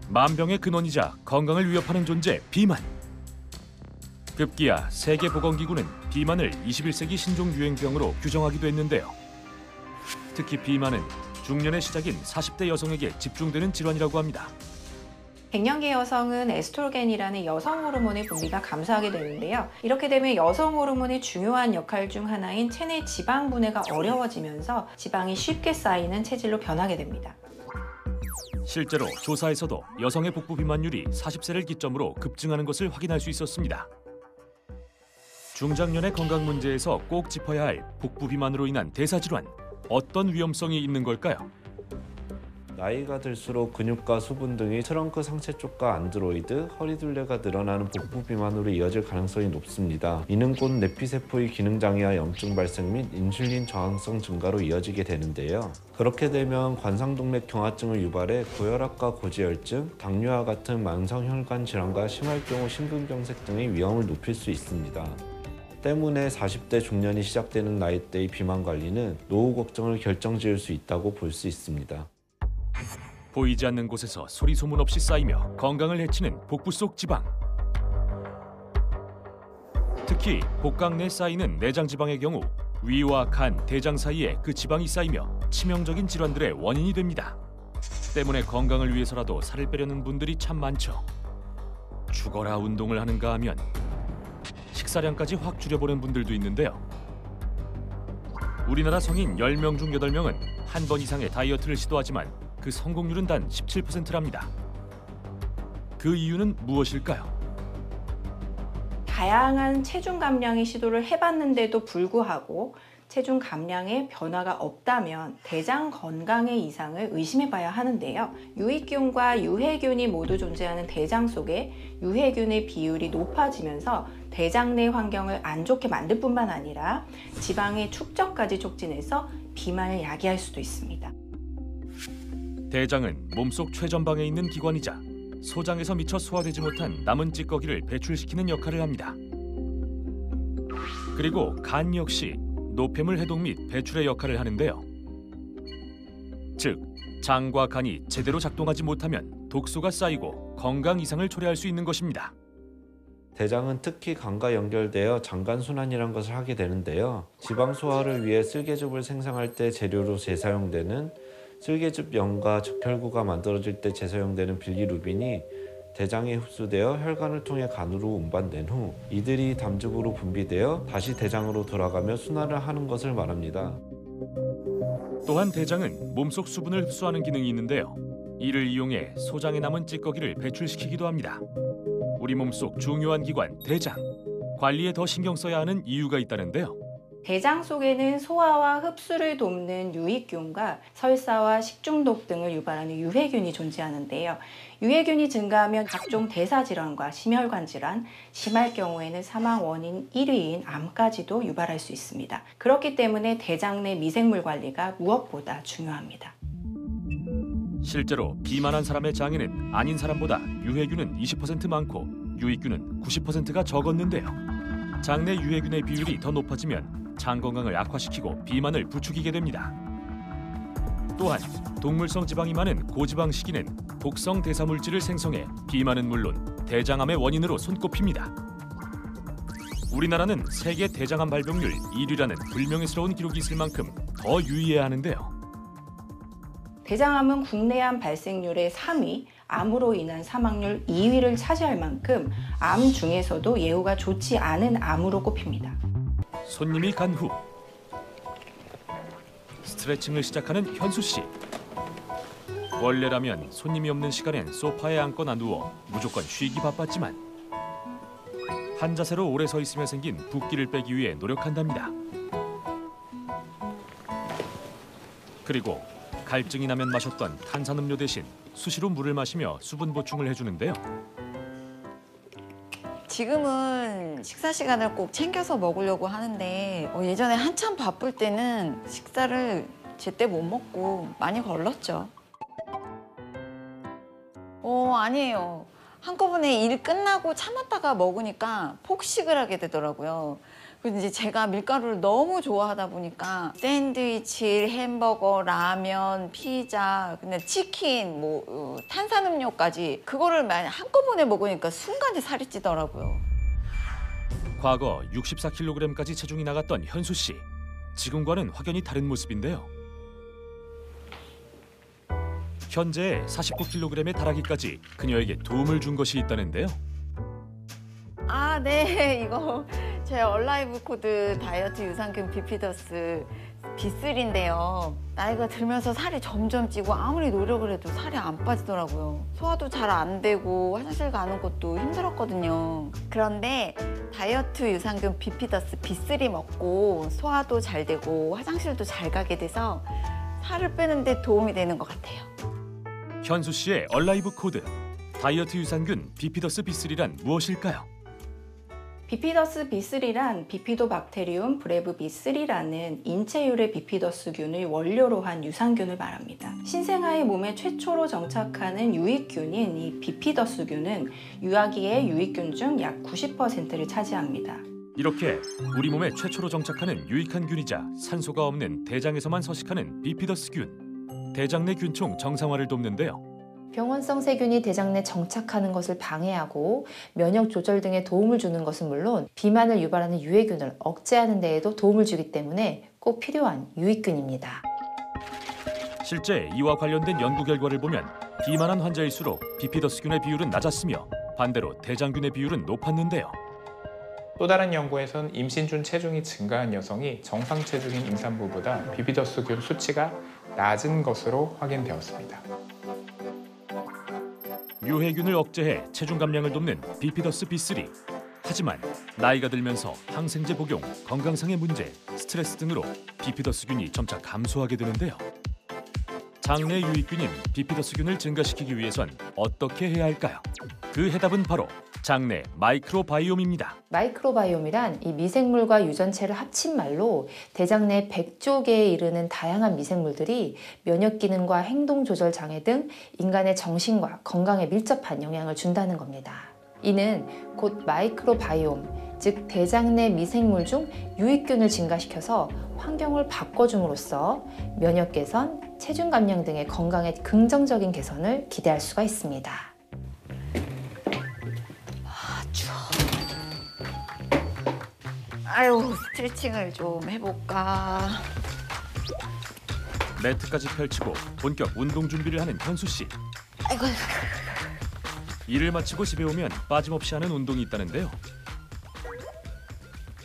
만병의 근원이자 건강을 위협하는 존재 비만. 급기야 세계보건기구는 비만을 21세기 신종 유행병으로 규정하기도 했는데요. 특히 비만은 중년의 시작인 40대 여성에게 집중되는 질환이라고 합니다. 갱년기 여성은 에스트로겐이라는 여성 호르몬의 분비가 감소하게 되는데요. 이렇게 되면 여성 호르몬의 중요한 역할 중 하나인 체내 지방 분해가 어려워지면서 지방이 쉽게 쌓이는 체질로 변하게 됩니다. 실제로 조사에서도 여성의 복부 비만율이 40세를 기점으로 급증하는 것을 확인할 수 있었습니다. 중장년의 건강 문제에서 꼭 짚어야 할 복부 비만으로 인한 대사질환, 어떤 위험성이 있는 걸까요? 나이가 들수록 근육과 수분 등이 트렁크 상체 쪽과 안드로이드, 허리둘레가 늘어나는 복부 비만으로 이어질 가능성이 높습니다. 이는 곧 내피세포의 기능장애와 염증 발생 및 인슐린 저항성 증가로 이어지게 되는데요. 그렇게 되면 관상동맥 경화증을 유발해 고혈압과 고지혈증, 당뇨와 같은 만성혈관 질환과 심할 경우 심근경색 등의 위험을 높일 수 있습니다. 때문에 40대 중년이 시작되는 나이대의 비만 관리는 노후 걱정을 결정지을 수 있다고 볼 수 있습니다. 보이지 않는 곳에서 소리 소문 없이 쌓이며 건강을 해치는 복부 속 지방. 특히 복강 내 쌓이는 내장 지방의 경우 위와 간, 대장 사이에 그 지방이 쌓이며 치명적인 질환들의 원인이 됩니다. 때문에 건강을 위해서라도 살을 빼려는 분들이 참 많죠. 죽어라 운동을 하는가 하면 식사량까지 확 줄여보는 분들도 있는데요. 우리나라 성인 10명 중 8명은 한 번 이상의 다이어트를 시도하지만 그 성공률은 단 17%랍니다. 그 이유는 무엇일까요? 다양한 체중 감량의 시도를 해봤는데도 불구하고 체중 감량에 변화가 없다면 대장 건강의 이상을 의심해봐야 하는데요. 유익균과 유해균이 모두 존재하는 대장 속에 유해균의 비율이 높아지면서 대장 내 환경을 안 좋게 만들 뿐만 아니라 지방의 축적까지 촉진해서 비만을 야기할 수도 있습니다. 대장은 몸속 최전방에 있는 기관이자 소장에서 미처 소화되지 못한 남은 찌꺼기를 배출시키는 역할을 합니다. 그리고 간 역시 노폐물 해독 및 배출의 역할을 하는데요. 즉, 장과 간이 제대로 작동하지 못하면 독소가 쌓이고 건강 이상을 초래할 수 있는 것입니다. 대장은 특히 간과 연결되어 장간순환이라는 것을 하게 되는데요. 지방 소화를 위해 쓸개즙을 생성할 때 재료로 재사용되는 쓸개즙 염과 적혈구가 만들어질 때 재사용되는 빌리루빈이 대장에 흡수되어 혈관을 통해 간으로 운반된 후 이들이 담즙으로 분비되어 다시 대장으로 돌아가며 순환을 하는 것을 말합니다. 또한 대장은 몸속 수분을 흡수하는 기능이 있는데요. 이를 이용해 소장에 남은 찌꺼기를 배출시키기도 합니다. 우리 몸속 중요한 기관 대장, 관리에 더 신경 써야 하는 이유가 있다는데요. 대장 속에는 소화와 흡수를 돕는 유익균과 설사와 식중독 등을 유발하는 유해균이 존재하는데요. 유해균이 증가하면 각종 대사질환과 심혈관 질환, 심할 경우에는 사망 원인 1위인 암까지도 유발할 수 있습니다. 그렇기 때문에 대장 내 미생물 관리가 무엇보다 중요합니다. 실제로 비만한 사람의 장에는 아닌 사람보다 유해균은 20% 많고 유익균은 90%가 적었는데요. 장내 유해균의 비율이 더 높아지면 장 건강을 악화시키고 비만을 부추기게 됩니다. 또한 동물성 지방이 많은 고지방식이는 독성 대사물질을 생성해 비만은 물론 대장암의 원인으로 손꼽힙니다. 우리나라는 세계 대장암 발병률 1위라는 불명예스러운 기록이 있을 만큼 더 유의해야 하는데요. 대장암은 국내암 발생률의 3위, 암으로 인한 사망률 2위를 차지할 만큼 암 중에서도 예후가 좋지 않은 암으로 꼽힙니다. 손님이 간 후 스트레칭을 시작하는 현수 씨. 원래라면 손님이 없는 시간엔 소파에 앉거나 누워 무조건 쉬기 바빴지만 한 자세로 오래 서 있으며 생긴 붓기를 빼기 위해 노력한답니다. 그리고 갈증이 나면 마셨던 탄산음료 대신 수시로 물을 마시며 수분 보충을 해주는데요. 지금은 식사 시간을 꼭 챙겨서 먹으려고 하는데 예전에 한참 바쁠 때는 식사를 제때 못 먹고 많이 걸렀죠. 아니에요. 한꺼번에 일 끝나고 참았다가 먹으니까 폭식을 하게 되더라고요. 그리고 이제 제가 밀가루를 너무 좋아하다 보니까 샌드위치, 햄버거, 라면, 피자, 근데 치킨, 탄산음료까지 그거를 한꺼번에 먹으니까 순간에 살이 찌더라고요. 과거 64kg까지 체중이 나갔던 현수 씨. 지금과는 확연히 다른 모습인데요. 현재 49kg에 달하기까지 그녀에게 도움을 준 것이 있다는데요. 아, 네. 이거 제 얼라이브 코드 다이어트 유산균 비피더스 B3인데요. 나이가 들면서 살이 점점 찌고 아무리 노력을 해도 살이 안 빠지더라고요. 소화도 잘 안 되고 화장실 가는 것도 힘들었거든요. 그런데 다이어트 유산균 비피더스 B3 먹고 소화도 잘 되고 화장실도 잘 가게 돼서 살을 빼는 데 도움이 되는 것 같아요. 현수 씨의 얼라이브 코드 다이어트 유산균 비피더스 B3란 무엇일까요? 비피더스 B3란 비피도박테리움 브레브 B3라는 인체유래 비피더스균을 원료로 한 유산균을 말합니다. 신생아의 몸에 최초로 정착하는 유익균인 이 비피더스균은 유아기의 유익균 중 약 90%를 차지합니다. 이렇게 우리 몸에 최초로 정착하는 유익한 균이자 산소가 없는 대장에서만 서식하는 비피더스균. 대장 내 균총 정상화를 돕는데요. 병원성 세균이 대장 내 정착하는 것을 방해하고 면역 조절 등에 도움을 주는 것은 물론 비만을 유발하는 유해균을 억제하는 데에도 도움을 주기 때문에 꼭 필요한 유익균입니다. 실제 이와 관련된 연구 결과를 보면 비만한 환자일수록 비피더스균의 비율은 낮았으며 반대로 대장균의 비율은 높았는데요. 또 다른 연구에선 임신 중 체중이 증가한 여성이 정상 체중인 임산부보다 비피더스균 수치가 낮은 것으로 확인되었습니다. 유해균을 억제해 체중 감량을 돕는 비피더스 B3. 하지만 나이가 들면서 항생제 복용, 건강상의 문제, 스트레스 등으로 비피더스균이 점차 감소하게 되는데요. 장내 유익균인 비피더스균을 증가시키기 위해선 어떻게 해야 할까요? 그 해답은 바로 장내 마이크로바이옴입니다. 마이크로바이옴이란 이 미생물과 유전체를 합친 말로 대장 내 100조 개에 이르는 다양한 미생물들이 면역 기능과 행동 조절 장애 등 인간의 정신과 건강에 밀접한 영향을 준다는 겁니다. 이는 곧 마이크로바이옴, 즉 대장 내 미생물 중 유익균을 증가시켜서 환경을 바꿔줌으로써 면역 개선, 체중 감량 등의 건강에 긍정적인 개선을 기대할 수가 있습니다. 아유, 스트레칭을 좀 해볼까. 매트까지 펼치고 본격 운동 준비를 하는 현수 씨. 아이고. 일을 마치고 집에 오면 빠짐없이 하는 운동이 있다는데요.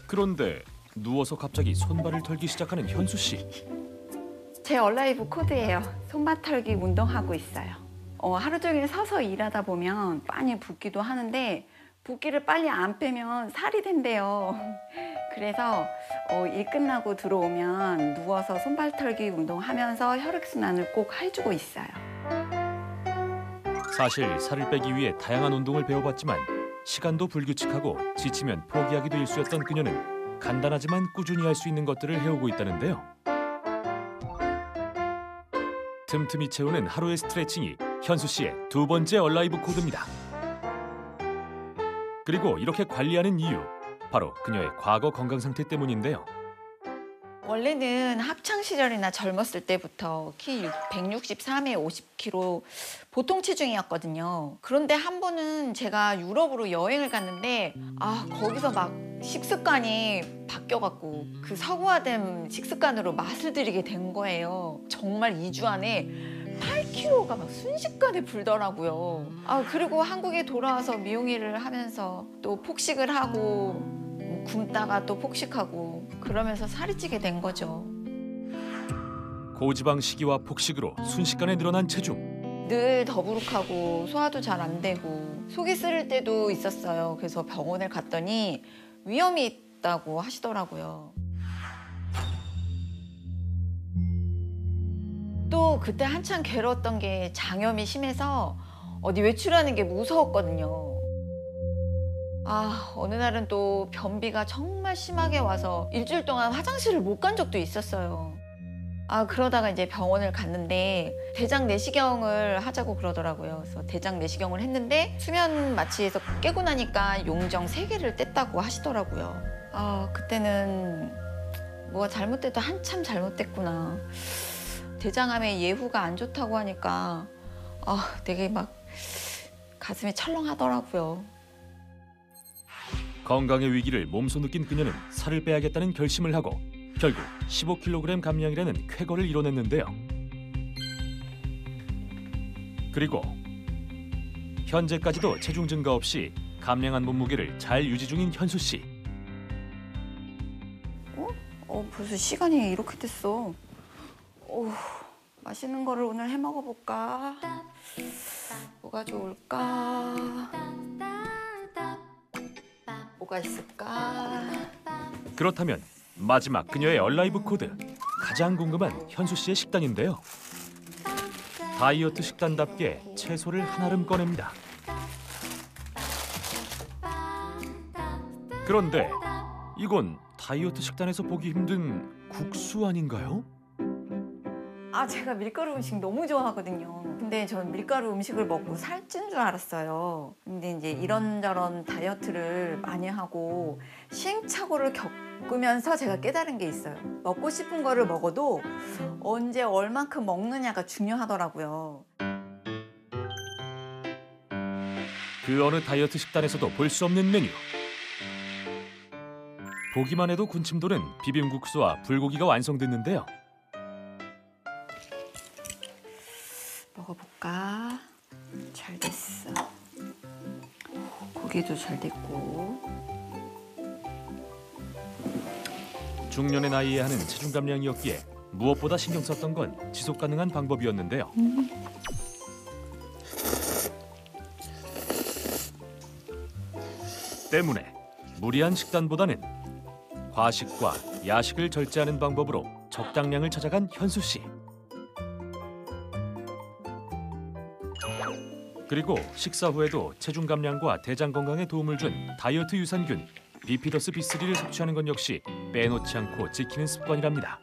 그런데 누워서 갑자기 손발을 털기 시작하는 현수 씨. 제 얼라이브 코드예요. 손발 털기 운동하고 있어요. 하루 종일 서서 일하다 보면 많이 붓기도 하는데 붓기를 빨리 안 빼면 살이 된대요. 그래서 일 끝나고 들어오면 누워서 손발 털기 운동하면서 혈액순환을 꼭 해주고 있어요. 사실 살을 빼기 위해 다양한 운동을 배워봤지만 시간도 불규칙하고 지치면 포기하기도 일쑤였던 그녀는 간단하지만 꾸준히 할 수 있는 것들을 해오고 있다는데요. 틈틈이 채우는 하루의 스트레칭이 현수 씨의 두 번째 얼라이브 코드입니다. 그리고 이렇게 관리하는 이유, 바로 그녀의 과거 건강 상태 때문인데요. 원래는 학창 시절이나 젊었을 때부터 키 163에 50kg 보통 체중이었거든요. 그런데 한 번은 제가 유럽으로 여행을 갔는데 거기서 막 식습관이 바뀌어갖고 그 서구화된 식습관으로 맛을 들이게 된 거예요. 정말 2주 안에 8kg가 막 순식간에 불더라고요. 그리고 한국에 돌아와서 미용일을 하면서 또 폭식을 하고 굶다가 또 폭식하고 그러면서 살이 찌게 된 거죠. 고지방 식이와 폭식으로 순식간에 늘어난 체중. 늘 더부룩하고 소화도 잘 안 되고 속이 쓰릴 때도 있었어요. 그래서 병원을 갔더니 위염이 있다고 하시더라고요. 또 그때 한참 괴로웠던 게 장염이 심해서 어디 외출하는 게 무서웠거든요. 어느 날은 또 변비가 정말 심하게 와서 일주일 동안 화장실을 못 간 적도 있었어요. 그러다가 이제 병원을 갔는데 대장 내시경을 하자고 그러더라고요. 그래서 대장 내시경을 했는데 수면 마취에서 깨고 나니까 용정 3개를 뗐다고 하시더라고요. 그때는 뭐가 잘못돼도 한참 잘못됐구나. 대장암의 예후가 안 좋다고 하니까 되게 막 가슴이 철렁하더라고요. 건강의 위기를 몸소 느낀 그녀는 살을 빼야겠다는 결심을 하고 결국 15kg 감량이라는 쾌거를 이뤄냈는데요. 그리고 현재까지도 체중 증가 없이 감량한 몸무게를 잘 유지 중인 현수 씨. 벌써 시간이 이렇게 됐어. 맛있는 거를 오늘 해 먹어볼까? 뭐가 좋을까? 뭐가 있을까? 그렇다면 마지막 그녀의 얼라이브 코드, 가장 궁금한 현수 씨의 식단인데요. 다이어트 식단답게 채소를 한아름 꺼냅니다. 그런데 이건 다이어트 식단에서 보기 힘든 국수 아닌가요? 제가 밀가루 음식 너무 좋아하거든요. 근데 전 밀가루 음식을 먹고 살찐 줄 알았어요. 근데 이제 이런저런 다이어트를 많이 하고 시행착오를 겪으면서 제가 깨달은 게 있어요. 먹고 싶은 거를 먹어도 언제 얼만큼 먹느냐가 중요하더라고요. 그 어느 다이어트 식단에서도 볼 수 없는 메뉴. 보기만 해도 군침 도는 비빔국수와 불고기가 완성됐는데요. 먹어볼까? 잘 됐어. 고기도 잘 됐고. 중년의 나이에 하는 체중 감량이었기에 무엇보다 신경 썼던 건 지속 가능한 방법이었는데요. 때문에 무리한 식단보다는 과식과 야식을 절제하는 방법으로 적당량을 찾아간 현수 씨. 그리고 식사 후에도 체중 감량과 대장 건강에 도움을 준 다이어트 유산균 비피더스 B3를 섭취하는 건 역시 빼놓지 않고 지키는 습관이랍니다.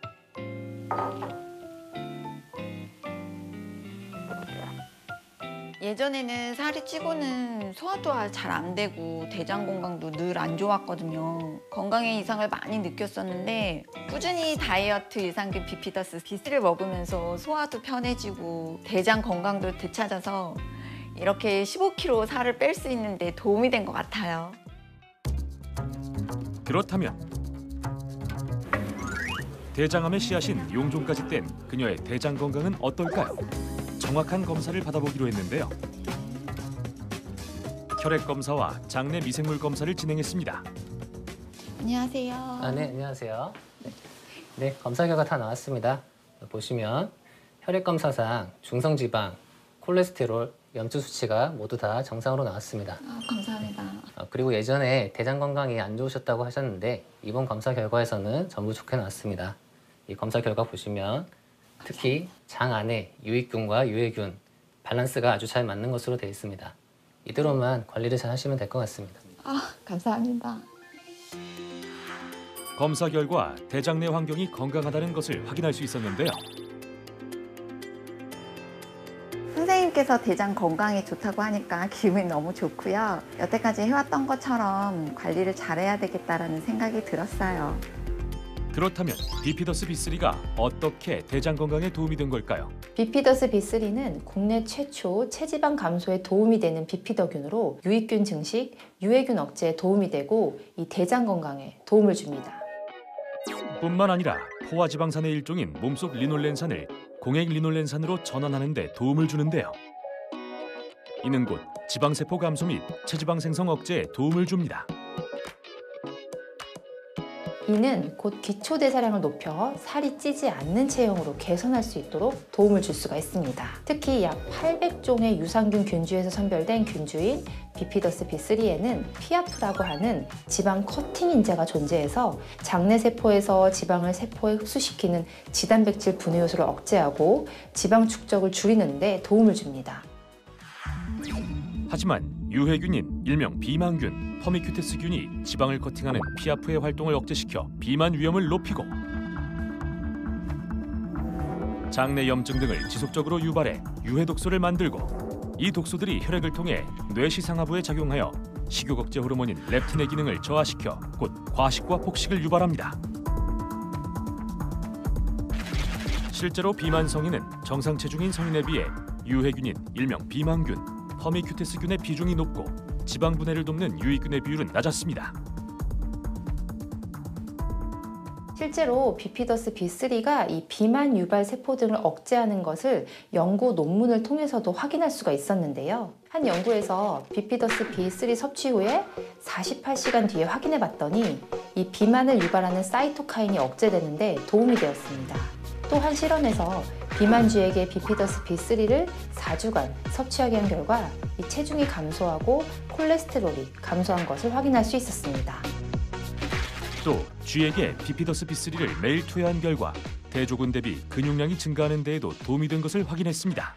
예전에는 살이 찌고는 소화도 잘 안 되고 대장 건강도 늘 안 좋았거든요. 건강에 이상을 많이 느꼈었는데 꾸준히 다이어트 유산균 비피더스 B3를 먹으면서 소화도 편해지고 대장 건강도 되찾아서 이렇게 15kg 살을 뺄 수 있는데 도움이 된 것 같아요. 그렇다면 대장암의 씨앗인 용종까지 뗀 그녀의 대장 건강은 어떨까요? 정확한 검사를 받아보기로 했는데요. 혈액 검사와 장내 미생물 검사를 진행했습니다. 안녕하세요. 네, 안녕하세요. 네, 검사 결과 다 나왔습니다. 보시면 혈액 검사상 중성지방, 콜레스테롤, 염증 수치가 모두 다 정상으로 나왔습니다. 감사합니다. 그리고 예전에 대장 건강이 안 좋으셨다고 하셨는데 이번 검사 결과에서는 전부 좋게 나왔습니다. 이 검사 결과 보시면 특히 장 안에 유익균과 유해균 밸런스가 아주 잘 맞는 것으로 되어 있습니다. 이대로만 관리를 잘 하시면 될 것 같습니다. 감사합니다. 검사 결과 대장 내 환경이 건강하다는 것을 확인할 수 있었는데요. 선생님께서 대장 건강에 좋다고 하니까 기분이 너무 좋고요. 여태까지 해왔던 것처럼 관리를 잘해야 되겠다라는 생각이 들었어요. 그렇다면 비피더스 B3가 어떻게 대장 건강에 도움이 된 걸까요? 비피더스 B3는 국내 최초 체지방 감소에 도움이 되는 비피더균으로 유익균 증식, 유해균 억제에 도움이 되고 이 대장 건강에 도움을 줍니다. 뿐만 아니라 포화지방산의 일종인 몸속 리놀렌산을 공액 리놀렌산으로 전환하는 데 도움을 주는데요. 이는 곧 지방세포 감소 및 체지방 생성 억제에 도움을 줍니다. 이는 곧 기초대사량을 높여 살이 찌지 않는 체형으로 개선할 수 있도록 도움을 줄 수가 있습니다. 특히 약 800종의 유산균 균주에서 선별된 균주인 비피더스 B3에는 피아프라고 하는 지방 커팅 인자가 존재해서 장내 세포에서 지방을 세포에 흡수시키는 지단백질 분해 요소를 억제하고 지방 축적을 줄이는 데 도움을 줍니다. 하지만 유해균인 일명 비만균, 퍼미큐테스균이 지방을 커팅하는 피아프의 활동을 억제시켜 비만 위험을 높이고 장내 염증 등을 지속적으로 유발해 유해 독소를 만들고 이 독소들이 혈액을 통해 뇌시상하부에 작용하여 식욕 억제 호르몬인 렙틴의 기능을 저하시켜 곧 과식과 폭식을 유발합니다. 실제로 비만 성인은 정상 체중인 성인에 비해 유해균인 일명 비만균, 퍼미큐테스균의 비중이 높고 지방 분해를 돕는 유익균의 비율은 낮았습니다. 실제로 비피더스 B3가 이 비만 유발 세포 등을 억제하는 것을 연구 논문을 통해서도 확인할 수가 있었는데요. 한 연구에서 비피더스 B3 섭취 후에 48시간 뒤에 확인해 봤더니 이 비만을 유발하는 사이토카인이 억제되는데 도움이 되었습니다. 또 한 실험에서 비만주에게 비피더스 B3를 4주간 섭취하게 한 결과 이 체중이 감소하고 콜레스테롤이 감소한 것을 확인할 수 있었습니다. 또 쥐에게 비피더스 B3를 매일 투여한 결과 대조군 대비 근육량이 증가하는 데에도 도움이 된 것을 확인했습니다.